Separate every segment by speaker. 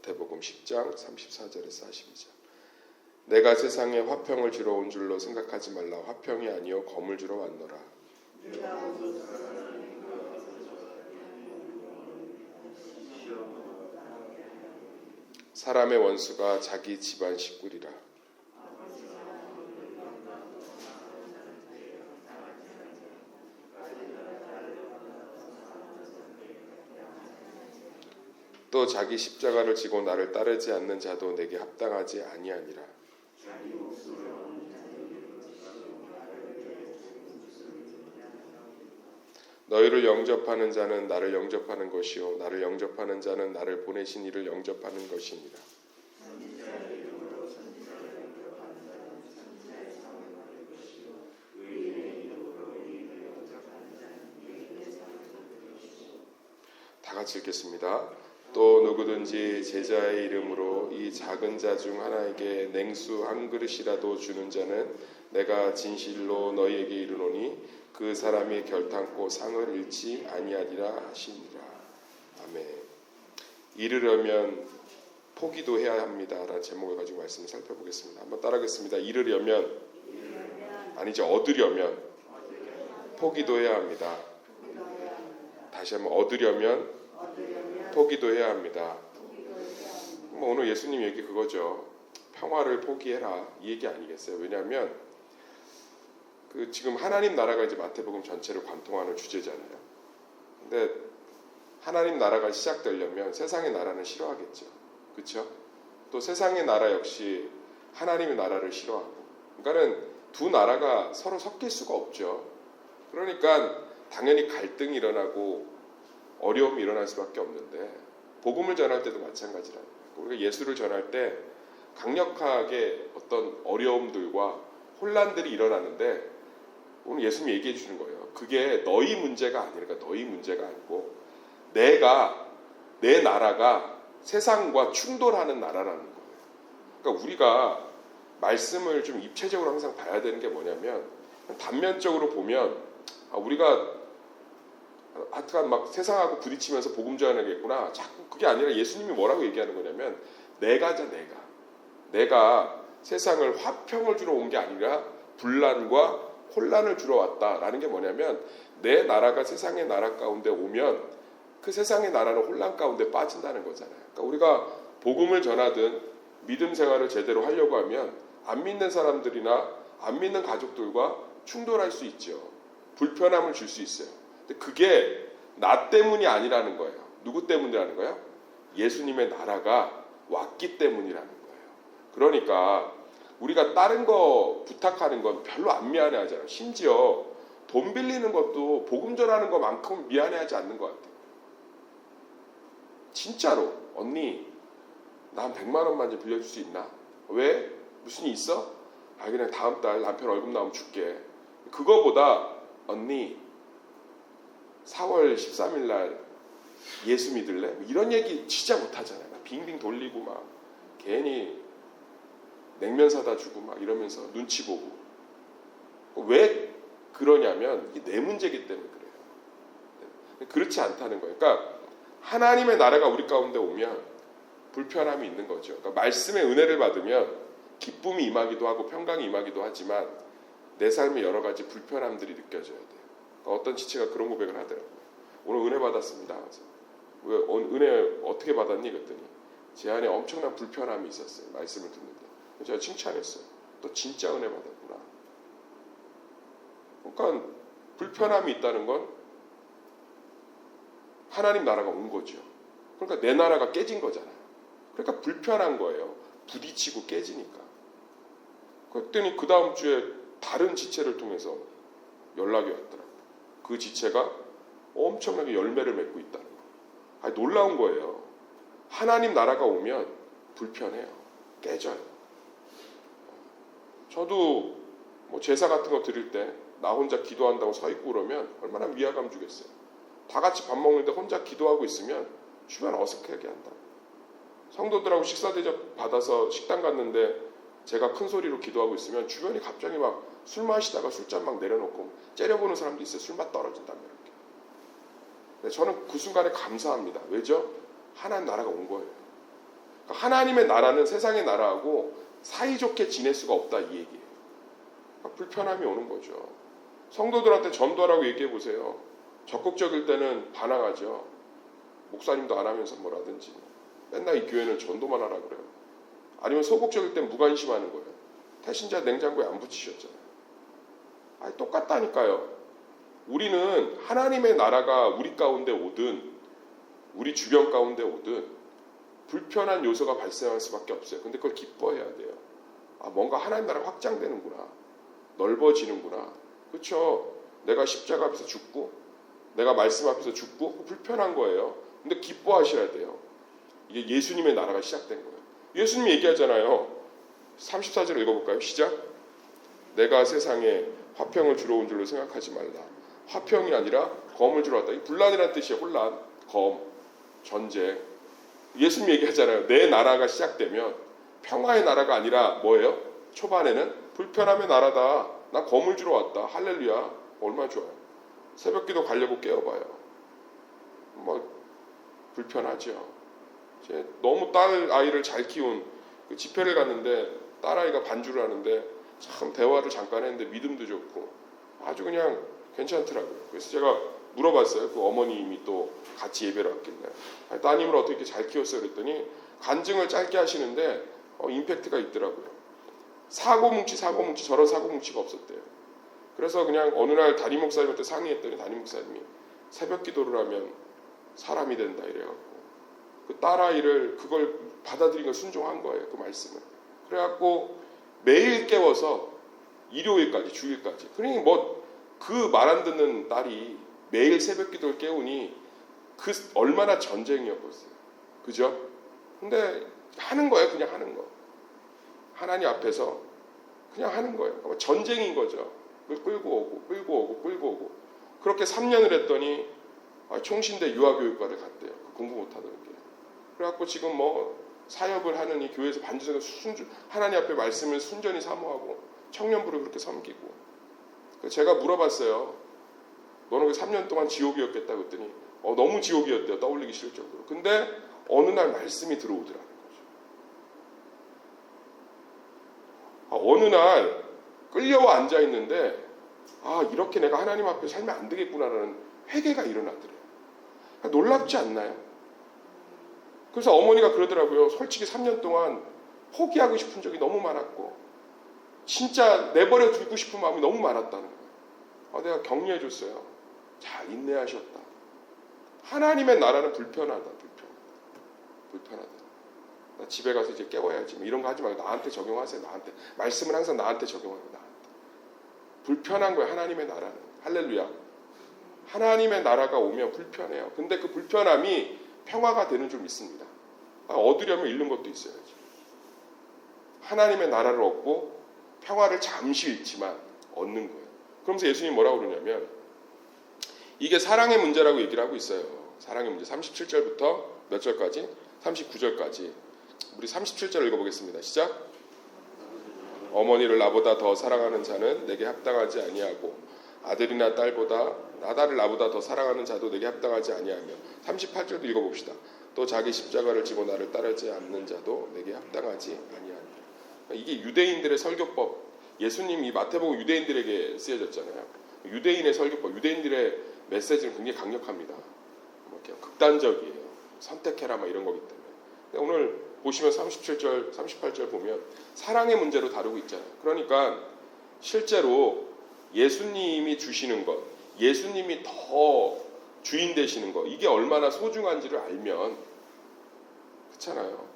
Speaker 1: 마태복음 10장 34절에서 42절. 내가 세상에 화평을 주러 온 줄로 생각하지 말라. 화평이 아니요 검을 주러 왔노라. 사람의 원수가 자기 집안 식구리라. 또 자기 십자가를 지고 나를 따르지 않는 자도 내게 합당하지 아니하니라. 너희를 영접하는 자는 나를 영접하는 것이요 나를 영접하는 자는 나를 보내신 이를 영접하는 것이니라. 다 같이 읽겠습니다. 또 누구든지 제자의 이름으로 이 작은 자 중 하나에게 냉수 한 그릇이라도 주는 자는 내가 진실로 너희에게 이르노니 그 사람이 결탄코 상을 잃지 아니하리라 하시니라. 아멘. 이르려면 포기도 해야 합니다라는 제목을 가지고 말씀을 살펴보겠습니다. 한번 따라하겠습니다. 이르려면 아니죠. 얻으려면 포기도 해야 합니다. 다시 한번 얻으려면 포기도 해야 합니다. 오늘 예수님 얘기 그거죠. 평화를 포기해라 이 얘기 아니겠어요? 왜냐하면 지금 하나님 나라가 이제 마태복음 전체를 관통하는 주제잖아요. 근데 하나님 나라가 시작되려면 세상의 나라는 싫어하겠죠. 그렇죠? 또 세상의 나라 역시 하나님의 나라를 싫어하고. 그러니까는 두 나라가 서로 섞일 수가 없죠. 그러니까 당연히 갈등이 일어나고 어려움이 일어날 수밖에 없는데 복음을 전할 때도 마찬가지라는 거예요. 우리가 예수를 전할 때 강력하게 어떤 어려움들과 혼란들이 일어나는데 오늘 예수님이 얘기해 주는 거예요. 그게 너희 문제가 아니니까 너희 문제가 아니고 내 나라가 세상과 충돌하는 나라라는 거예요. 그러니까 우리가 말씀을 좀 입체적으로 항상 봐야 되는 게 뭐냐면 단면적으로 보면 우리가 하여튼 막 세상하고 부딪히면서 복음 전하겠구나. 자꾸 그게 아니라 예수님이 뭐라고 얘기하는 거냐면 내가 세상을 화평을 주러 온 게 아니라 분란과 혼란을 주러 왔다라는 게 뭐냐면 내 나라가 세상의 나라 가운데 오면 그 세상의 나라는 혼란 가운데 빠진다는 거잖아요. 그러니까 우리가 복음을 전하든 믿음 생활을 제대로 하려고 하면 안 믿는 사람들이나 안 믿는 가족들과 충돌할 수 있죠. 불편함을 줄 수 있어요. 근데 그게 나 때문이 아니라는 거예요. 누구 때문이라는 거예요? 예수님의 나라가 왔기 때문이라는 거예요. 그러니까 우리가 다른 거 부탁하는 건 별로 안 미안해 하잖아요. 심지어 돈 빌리는 것도 복음 전하는 것만큼 미안해하지 않는 것 같아요. 진짜로 언니 나 한 100만 원만 좀 빌려줄 수 있나? 왜? 무슨 일 있어? 그냥 다음 달 남편 월급 나오면 줄게. 그거보다 언니 4월 13일 날 예수 믿을래? 이런 얘기 진짜 못하잖아요. 빙빙 돌리고 막 괜히 냉면 사다 주고 막 이러면서 눈치 보고. 왜 그러냐면 이게 내 문제이기 때문에 그래요. 그렇지 않다는 거예요. 그러니까 하나님의 나라가 우리 가운데 오면 불편함이 있는 거죠. 그러니까 말씀의 은혜를 받으면 기쁨이 임하기도 하고 평강이 임하기도 하지만 내 삶에 여러 가지 불편함들이 느껴져야 돼요. 그러니까 어떤 지체가 그런 고백을 하더라고요. 오늘 은혜 받았습니다. 왜 은혜 어떻게 받았니? 그랬더니 제 안에 엄청난 불편함이 있었어요. 말씀을 듣는데 제가 칭찬했어요. 너 진짜 은혜 받았구나. 그러니까 불편함이 있다는 건 하나님 나라가 온 거죠. 그러니까 내 나라가 깨진 거잖아요. 그러니까 불편한 거예요. 부딪히고 깨지니까. 그랬더니 그 다음 주에 다른 지체를 통해서 연락이 왔더라고요. 그 지체가 엄청나게 열매를 맺고 있다는 거예요. 놀라운 거예요. 하나님 나라가 오면 불편해요. 깨져요. 저도 제사 같은 거 드릴 때 나 혼자 기도한다고 서 있고 그러면 얼마나 위화감 주겠어요. 다 같이 밥 먹는데 혼자 기도하고 있으면 주변 어색하게 한다고. 성도들하고 식사 대접 받아서 식당 갔는데 제가 큰 소리로 기도하고 있으면 주변이 갑자기 막 술 마시다가 술잔 막 내려놓고 째려보는 사람도 있어요. 술맛 떨어진다며 이렇게. 근데 저는 그 순간에 감사합니다. 왜죠? 하나님 나라가 온 거예요. 그러니까 하나님의 나라는 세상의 나라하고 사이좋게 지낼 수가 없다 이 얘기예요. 그러니까 불편함이 오는 거죠. 성도들한테 전도하라고 얘기해 보세요. 적극적일 때는 반항하죠. 목사님도 안 하면서 뭐라든지 맨날 이 교회는 전도만 하라 그래요. 아니면 소극적일 땐 무관심하는 거예요. 태신자 냉장고에 안 붙이셨잖아요. 아니 똑같다니까요. 우리는 하나님의 나라가 우리 가운데 오든 우리 주변 가운데 오든 불편한 요소가 발생할 수밖에 없어요. 근데 그걸 기뻐해야 돼요. 아, 뭔가 하나님 나라가 확장되는구나. 넓어지는구나. 그렇죠? 내가 십자가 앞에서 죽고 내가 말씀 앞에서 죽고 불편한 거예요. 근데 기뻐하셔야 돼요. 이게 예수님의 나라가 시작된 거예요. 예수님이 얘기하잖아요. 34절 읽어볼까요? 시작. 내가 세상에 화평을 주러 온 줄로 생각하지 말라. 화평이 아니라 검을 주러 왔다. 이 분란이라는 뜻이에요. 혼란, 검, 전쟁. 예수님 얘기하잖아요. 내 나라가 시작되면 평화의 나라가 아니라 뭐예요? 초반에는 불편함의 나라다. 나 검을 주러 왔다. 할렐루야. 얼마나 좋아요. 새벽기도 가려고 깨워봐요. 뭐 불편하죠. 너무 딸 아이를 잘 키운 그 집회를 갔는데 딸 아이가 반주를 하는데 참 대화를 잠깐 했는데 믿음도 좋고 아주 그냥 괜찮더라고요. 그래서 제가 물어봤어요. 그 어머님이 또 같이 예배를 왔길래 따님을 어떻게 이렇게 잘 키웠어요? 그랬더니 간증을 짧게 하시는데 임팩트가 있더라고요. 사고뭉치 저런 사고뭉치가 없었대요. 그래서 그냥 어느 날 담임 목사님한테 상의했더니 담임 목사님이 새벽 기도를 하면 사람이 된다 이래갖고 그 딸아이를 그걸 받아들인 걸 순종한 거예요. 그 말씀을. 그래갖고 매일 깨워서 일요일까지 주일까지 그러니 뭐 그 말 안 듣는 딸이 매일 새벽 기도를 깨우니 그 얼마나 전쟁이었겠어요. 그죠? 근데 하는 거예요. 그냥 하는 거. 하나님 앞에서 그냥 하는 거예요. 전쟁인 거죠. 끌고 오고 그렇게 3년을 했더니 총신대 유아교육과를 갔대요. 공부 못하던 게. 그래갖고 지금 뭐 사역을 하는 이 교회에서 반주석에 하나님 앞에 말씀을 순전히 사모하고 청년부를 그렇게 섬기고. 제가 물어봤어요. 너는 왜 3년 동안 지옥이었겠다 그랬더니 너무 지옥이었대요. 떠올리기 싫을 정도로. 근데 어느 날 말씀이 들어오더라는 거죠. 어느 날 끌려와 앉아 있는데 이렇게 내가 하나님 앞에 살면 안 되겠구나라는 회개가 일어나더래요. 놀랍지 않나요? 그래서 어머니가 그러더라고요. 솔직히 3년 동안 포기하고 싶은 적이 너무 많았고 진짜 내버려 두고 싶은 마음이 너무 많았다는 거예요. 내가 격려해 줬어요. 잘 인내하셨다. 하나님의 나라는 불편하다. 나 집에 가서 이제 깨워야지. 이런 거 하지 말고 나한테 적용하세요. 나한테. 말씀은 항상 나한테 적용하고 나한테. 불편한 거예요. 하나님의 나라는. 할렐루야. 하나님의 나라가 오면 불편해요. 근데 그 불편함이 평화가 되는 줄 믿습니다. 얻으려면 잃는 것도 있어야지. 하나님의 나라를 얻고 평화를 잠시 잃지만 얻는 거예요. 그러면서 예수님이 뭐라고 그러냐면 이게 사랑의 문제라고 얘기를 하고 있어요. 사랑의 문제 37절부터 몇 절까지? 39절까지. 우리 37절 읽어보겠습니다. 시작. 어머니를 나보다 더 사랑하는 자는 내게 합당하지 아니하고 아들이나 딸보다 나다를 나보다 더 사랑하는 자도 내게 합당하지 아니하며 38절도 읽어봅시다. 또 자기 십자가를 지고 나를 따르지 않는 자도 내게 합당하지 아니하니라. 이게 유대인들의 설교법. 예수님이 마태복음 유대인들에게 쓰여졌잖아요. 유대인의 설교법, 유대인들의 메시지는 굉장히 강력합니다. 이렇게 극단적이에요. 선택해라 막 이런 거기 때문에. 오늘 보시면 37절, 38절 보면 사랑의 문제로 다루고 있잖아요. 그러니까 실제로 예수님이 주시는 것, 예수님이 더 주인 되시는 것, 이게 얼마나 소중한지를 알면 그렇잖아요.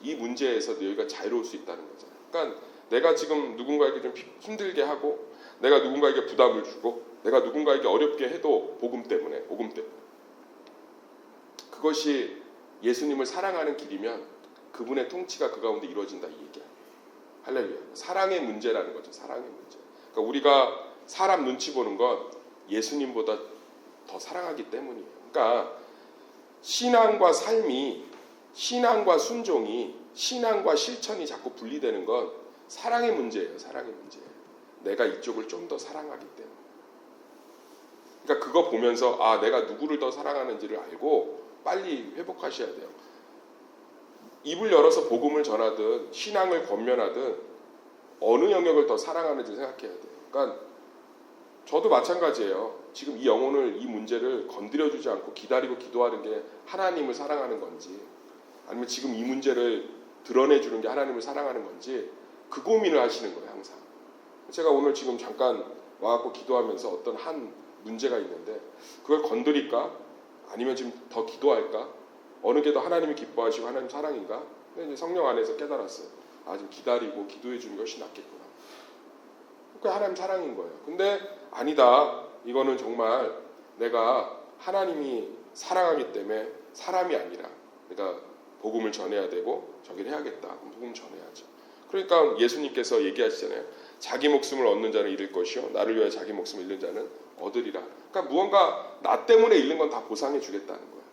Speaker 1: 이 문제에서 너희가 자유로울 수 있다는 거잖아요. 그러니까 내가 지금 누군가에게 좀 힘들게 하고 내가 누군가에게 부담을 주고 내가 누군가에게 어렵게 해도 복음 때문에 그것이 예수님을 사랑하는 길이면 그분의 통치가 그 가운데 이루어진다 이 얘기야. 할렐루야. 사랑의 문제라는 거죠. 사랑의 문제. 그러니까 우리가 사람 눈치 보는 건 예수님보다 더 사랑하기 때문이에요. 그러니까 신앙과 삶이, 신앙과 순종이, 신앙과 실천이 자꾸 분리되는 건 사랑의 문제예요. 사랑의 문제. 내가 이쪽을 좀 더 사랑하기 때문에. 그러니까 그거 보면서 내가 누구를 더 사랑하는지를 알고 빨리 회복하셔야 돼요. 입을 열어서 복음을 전하든 신앙을 권면하든 어느 영역을 더 사랑하는지 생각해야 돼요. 그러니까 저도 마찬가지예요. 지금 이 영혼을, 이 문제를 건드려주지 않고 기다리고 기도하는 게 하나님을 사랑하는 건지, 아니면 지금 이 문제를 드러내주는 게 하나님을 사랑하는 건지, 그 고민을 하시는 거예요, 항상. 제가 오늘 지금 잠깐 와갖고 기도하면서 어떤 한 문제가 있는데 그걸 건드릴까? 아니면 지금 더 기도할까? 어느 게 더 하나님이 기뻐하시고 하나님 사랑인가? 근데 이제 성령 안에서 깨달았어요. 아, 좀 기다리고 기도해 주는 것이 낫겠구나. 그게 하나님 사랑인 거예요. 근데 아니다. 이거는 정말 내가 하나님이 사랑하기 때문에 사람이 아니라 내가 복음을 전해야 되고 저기를 해야겠다. 그럼 복음 전해야죠. 그러니까 예수님께서 얘기하시잖아요. 자기 목숨을 얻는 자는 잃을 것이요 나를 위하여 자기 목숨을 잃는 자는 얻으리라. 그러니까 무언가 나 때문에 잃는 건 다 보상해 주겠다는 거예요.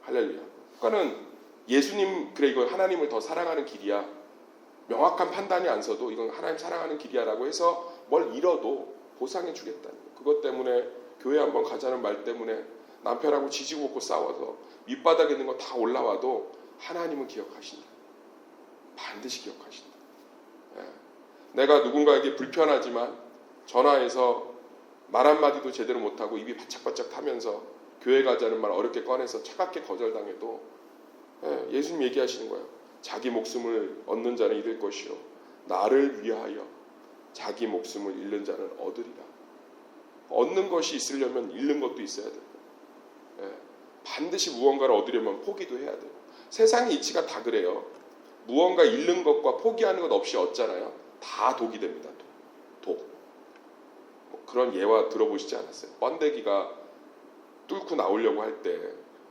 Speaker 1: 할렐루야. 그러니까는 예수님, 그래 이건 하나님을 더 사랑하는 길이야. 명확한 판단이 안 서도 이건 하나님 사랑하는 길이야라고 해서 뭘 잃어도 보상해 주겠다는 거예요. 그것 때문에 교회 한번 가자는 말 때문에 남편하고 지지고 볶고 싸워서 밑바닥에 있는 거 다 올라와도 하나님은 기억하신다. 반드시 기억하신다. 예. 내가 누군가에게 불편하지만 전화해서 말 한마디도 제대로 못하고 입이 바짝바짝 타면서 교회 가자는 말 어렵게 꺼내서 차갑게 거절당해도 예수님 얘기하시는 거예요. 자기 목숨을 얻는 자는 잃을 것이요 나를 위하여 자기 목숨을 잃는 자는 얻으리라. 얻는 것이 있으려면 잃는 것도 있어야 돼요. 반드시 무언가를 얻으려면 포기도 해야 돼요. 세상의 이치가 다 그래요. 무언가 잃는 것과 포기하는 것 없이 얻잖아요. 다 독이 됩니다. 독. 그런 예화 들어보시지 않았어요? 번데기가 뚫고 나오려고 할 때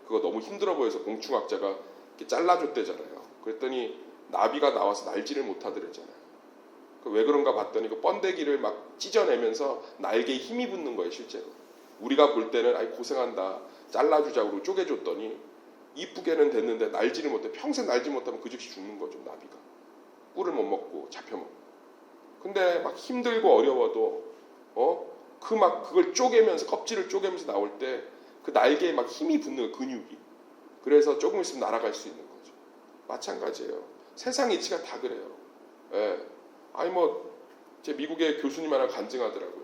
Speaker 1: 그거 너무 힘들어 보여서 공충학자가 이렇게 잘라줬대잖아요. 그랬더니 나비가 나와서 날지를 못하더랬잖아요. 왜 그런가 봤더니 그 번데기를 막 찢어내면서 날개에 힘이 붙는 거예요, 실제로. 우리가 볼 때는 아이 고생한다, 잘라주자고 쪼개줬더니 이쁘게는 됐는데 날지를 못해. 평생 날지 못하면 그 즉시 죽는 거죠, 나비가. 꿀을 못 먹고 잡혀먹고. 근데 막 힘들고 어려워도 그걸 쪼개면서, 껍질을 쪼개면서 나올 때 그 날개에 막 힘이 붙는 거예요, 근육이. 그래서 조금 있으면 날아갈 수 있는 거죠. 마찬가지예요. 세상 이치가 다 그래요. 예. 아니 제 미국의 교수님 하나 간증하더라고요.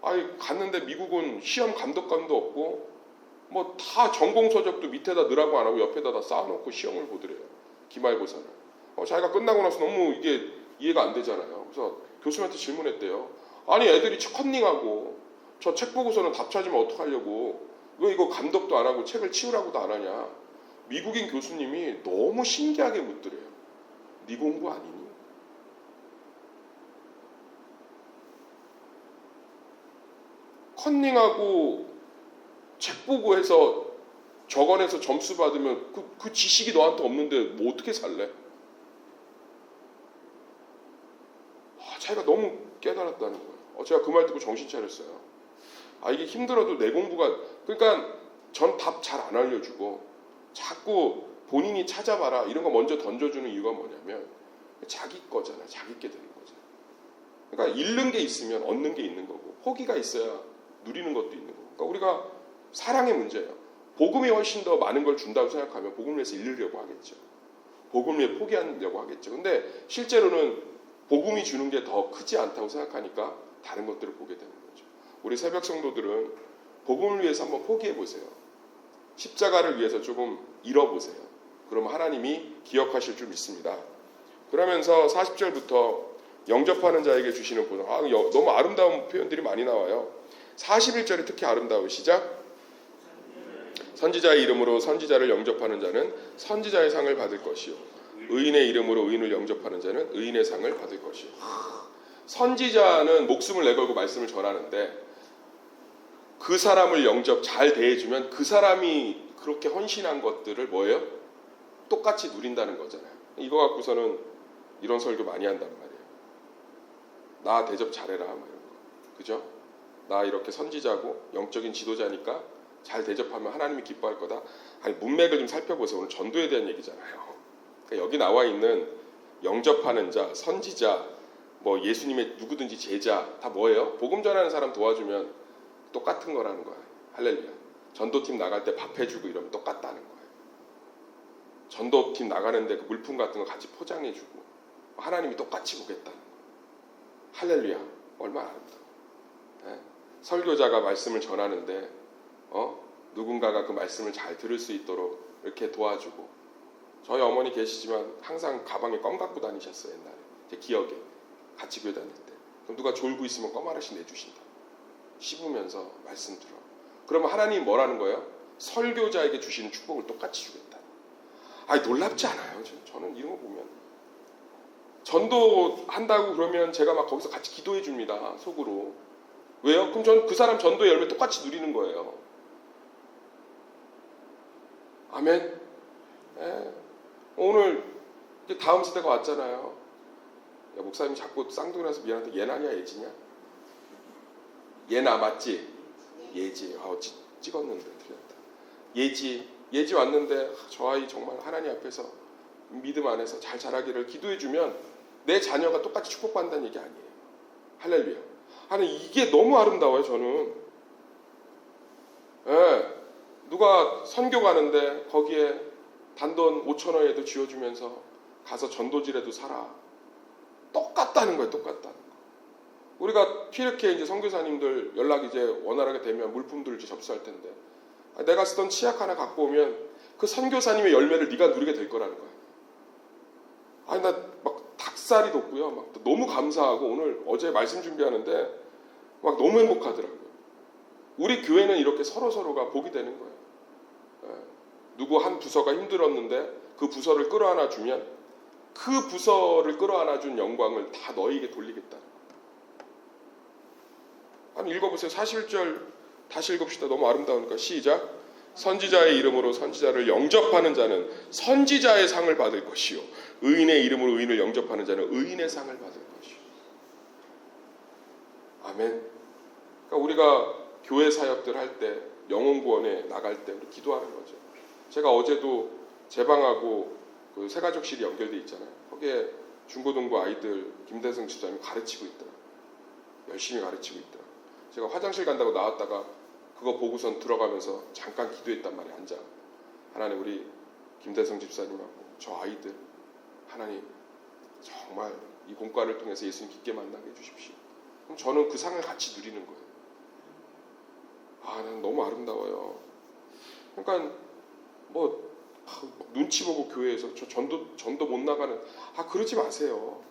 Speaker 1: 아니 갔는데 미국은 시험 감독관도 없고 다 전공 서적도 밑에다 넣으라고 안 하고 옆에다 다 쌓아놓고 시험을 보더래요. 기말고사를. 자기가 끝나고 나서 너무 이게 이해가 안 되잖아요. 그래서 교수님한테 질문했대요. 아니 애들이 컨닝하고 저 책 보고서는 답 찾으면 어떡하려고, 왜 이거 감독도 안 하고 책을 치우라고도 안 하냐. 미국인 교수님이 너무 신기하게 묻더래요. 네 공부 아니니? 컨닝하고 책 보고 해서 적어내서 점수 받으면 그 지식이 너한테 없는데 뭐 어떻게 살래? 자기가 너무 깨달았다는 거예요. 제가 그 말 듣고 정신 차렸어요. 이게 힘들어도 내 공부가, 그러니까 전 답 잘 안 알려주고 자꾸 본인이 찾아봐라 이런 거 먼저 던져주는 이유가 뭐냐면 자기 거잖아. 자기 게 되는 거잖아. 그러니까 잃는 게 있으면 얻는 게 있는 거고, 포기가 있어야 누리는 것도 있는 거고. 그러니까 우리가 사랑의 문제예요. 복음이 훨씬 더 많은 걸 준다고 생각하면 복음을 위해서 잃으려고 하겠죠. 복음을 위해 포기하려고 하겠죠. 근데 실제로는 복음이 주는 게 더 크지 않다고 생각하니까 다른 것들을 보게 되는 거죠. 우리 새벽 성도들은 복음을 위해서 한번 포기해 보세요. 십자가를 위해서 조금 잃어보세요. 그러면 하나님이 기억하실 줄 믿습니다. 그러면서 40절부터 영접하는 자에게 주시는 보상. 너무 아름다운 표현들이 많이 나와요. 41절이 특히 아름다워요. 시작. 선지자의 이름으로 선지자를 영접하는 자는 선지자의 상을 받을 것이요 의인의 이름으로 의인을 영접하는 자는 의인의 상을 받을 것이요. 선지자는 목숨을 내걸고 말씀을 전하는데 그 사람을 영접 잘 대해주면 그 사람이 그렇게 헌신한 것들을 뭐예요? 똑같이 누린다는 거잖아요. 이거 갖고서는 이런 설교 많이 한단 말이에요. 나 대접 잘해라 막 이런 거. 그죠? 나 이렇게 선지자고 영적인 지도자니까 잘 대접하면 하나님이 기뻐할 거다. 문맥을 좀 살펴보세요. 오늘 전도에 대한 얘기잖아요. 그러니까 여기 나와 있는 영접하는 자, 선지자, 예수님의 누구든지 제자 다 뭐예요? 복음 전하는 사람 도와주면 똑같은 거라는 거예요. 할렐루야. 전도팀 나갈 때 밥 해주고 이러면 똑같다는 거예요. 전도팀 나가는데 그 물품 같은 거 같이 포장해주고 하나님이 똑같이 보겠다. 할렐루야. 얼마나 아름다워. 예? 설교자가 말씀을 전하는데 누군가가 그 말씀을 잘 들을 수 있도록 이렇게 도와주고, 저희 어머니 계시지만 항상 가방에 껌 갖고 다니셨어요. 옛날에 제 기억에 같이 교회 다닐 때. 그럼 누가 졸고 있으면 껌 하나씩 내주신다. 씹으면서 말씀 들어. 그러면 하나님이 뭐라는 거예요? 설교자에게 주시는 축복을 똑같이 주겠다. 아니 놀랍지 않아요? 저는 이런 거 보면 전도한다고 그러면 제가 막 거기서 같이 기도해 줍니다. 속으로. 왜요? 그럼 저는 그 사람 전도의 열매 똑같이 누리는 거예요. 아멘. 예. 오늘 이제 다음 세대가 왔잖아요. 야, 목사님이 자꾸 쌍둥이라서 미안한데 예나냐 예지냐? 예나 맞지? 예지. 찍었는데 틀렸다. 예지 왔는데 저 아이 정말 하나님 앞에서 믿음 안에서 잘 자라기를 기도해주면 내 자녀가 똑같이 축복받는다는 얘기 아니에요. 할렐루야. 아니 이게 너무 아름다워요. 저는. 예. 누가 선교 가는데 거기에 단돈 5,000원에도 쥐어주면서 가서 전도지라도 살아. 똑같다는 거예요. 똑같다는 거. 우리가 이렇게 이제 선교사님들 연락이 이제 원활하게 되면 물품들을 이제 접수할 텐데, 내가 쓰던 치약 하나 갖고 오면 그 선교사님의 열매를 네가 누리게 될 거라는 거야. 아니 나 막 닭살이 돋고요. 막 너무 감사하고 오늘 어제 말씀 준비하는데 막 너무 행복하더라고요. 우리 교회는 이렇게 서로가 복이 되는 거예요. 누구 한 부서가 힘들었는데 그 부서를 끌어안아 주면 그 부서를 끌어안아 준 영광을 다 너희에게 돌리겠다. 한번 읽어보세요. 41절 다시 읽읍시다. 너무 아름다우니까. 시작. 선지자의 이름으로 선지자를 영접하는 자는 선지자의 상을 받을 것이요, 의인의 이름으로 의인을 영접하는 자는 의인의 상을 받을 것이요. 아멘. 그러니까 우리가 교회 사역들 할 때, 영혼구원에 나갈 때 우리 기도하는 거죠. 제가 어제도 제 방하고 그 새가족실이 연결돼 있잖아요. 거기에 중고등부 아이들 김대성 집사님이 가르치고 있더라. 열심히 가르치고 있더라. 제가 화장실 간다고 나왔다가 그거 보고선 들어가면서 잠깐 기도했단 말이에요. 앉아. 하나님 우리 김대성 집사님하고 저 아이들 하나님 정말 이 공과를 통해서 예수님 깊게 만나게 해주십시오. 그럼 저는 그 상을 같이 누리는 거예요. 난 너무 아름다워요. 그러니까 뭐 눈치 보고 교회에서 저 전도 못 나가는, 그러지 마세요.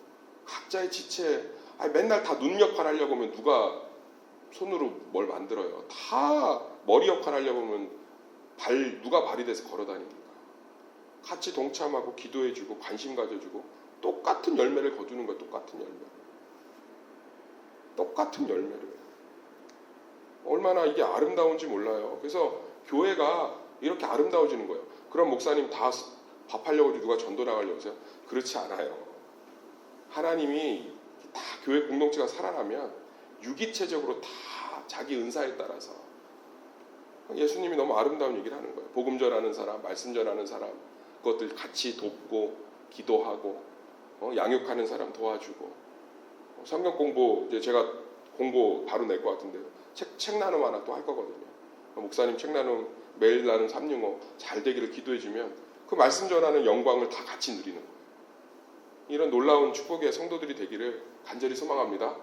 Speaker 1: 각자의 지체. 맨날 다 눈 역할 하려고 하면 누가 손으로 뭘 만들어요. 다 머리 역할 하려고 하면 누가 발이 돼서 걸어다닙니까? 같이 동참하고 기도해주고 관심 가져주고 똑같은 열매를 거두는 거예요. 똑같은 열매를. 얼마나 이게 아름다운지 몰라요. 그래서 교회가 이렇게 아름다워지는 거예요. 그럼 목사님 다 밥하려고 누가 전도 나가려고 하세요? 그렇지 않아요. 하나님이 다 교회 공동체가 살아나면 유기체적으로 다 자기 은사에 따라서, 예수님이 너무 아름다운 얘기를 하는 거예요. 복음 전하는 사람, 말씀 전하는 사람, 그것들 같이 돕고 기도하고 양육하는 사람 도와주고, 성경 공부 이제 제가 공고 바로 낼 것 같은데요. 책 나눔 하나 또 할 거거든요. 목사님 책 나눔 매일 나눔 365 잘 되기를 기도해주면 그 말씀 전하는 영광을 다 같이 누리는 거예요. 이런 놀라운 축복의 성도들이 되기를 간절히 소망합니다.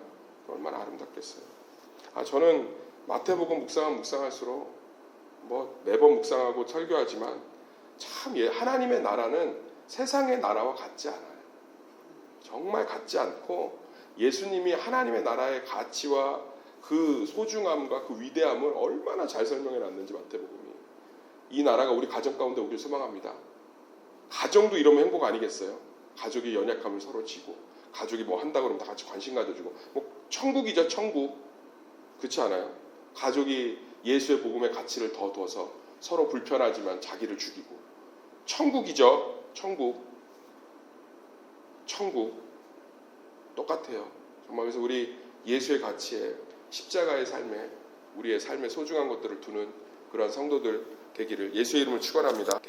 Speaker 1: 얼마나 아름답겠어요. 저는 마태복음 묵상할수록 매번 묵상하고 설교하지만 참 하나님의 나라는 세상의 나라와 같지 않아요. 정말 같지 않고 예수님이 하나님의 나라의 가치와 그 소중함과 그 위대함을 얼마나 잘 설명해 놨는지 마태복음이. 이 나라가 우리 가정 가운데 오길 소망합니다. 가정도 이러면 행복 아니겠어요? 가족이 연약함을 서로 지고, 가족이 뭐 한다 그러면 다 같이 관심 가져주고, 천국이죠, 천국. 그렇지 않아요? 가족이 예수의 복음의 가치를 더 둬서 서로 불편하지만 자기를 죽이고, 천국이죠, 천국. 똑같아요. 정말. 그래서 우리 예수의 가치에, 십자가의 삶에, 우리의 삶의 소중한 것들을 두는 그러한 성도들 되기를 예수의 이름을 축원합니다.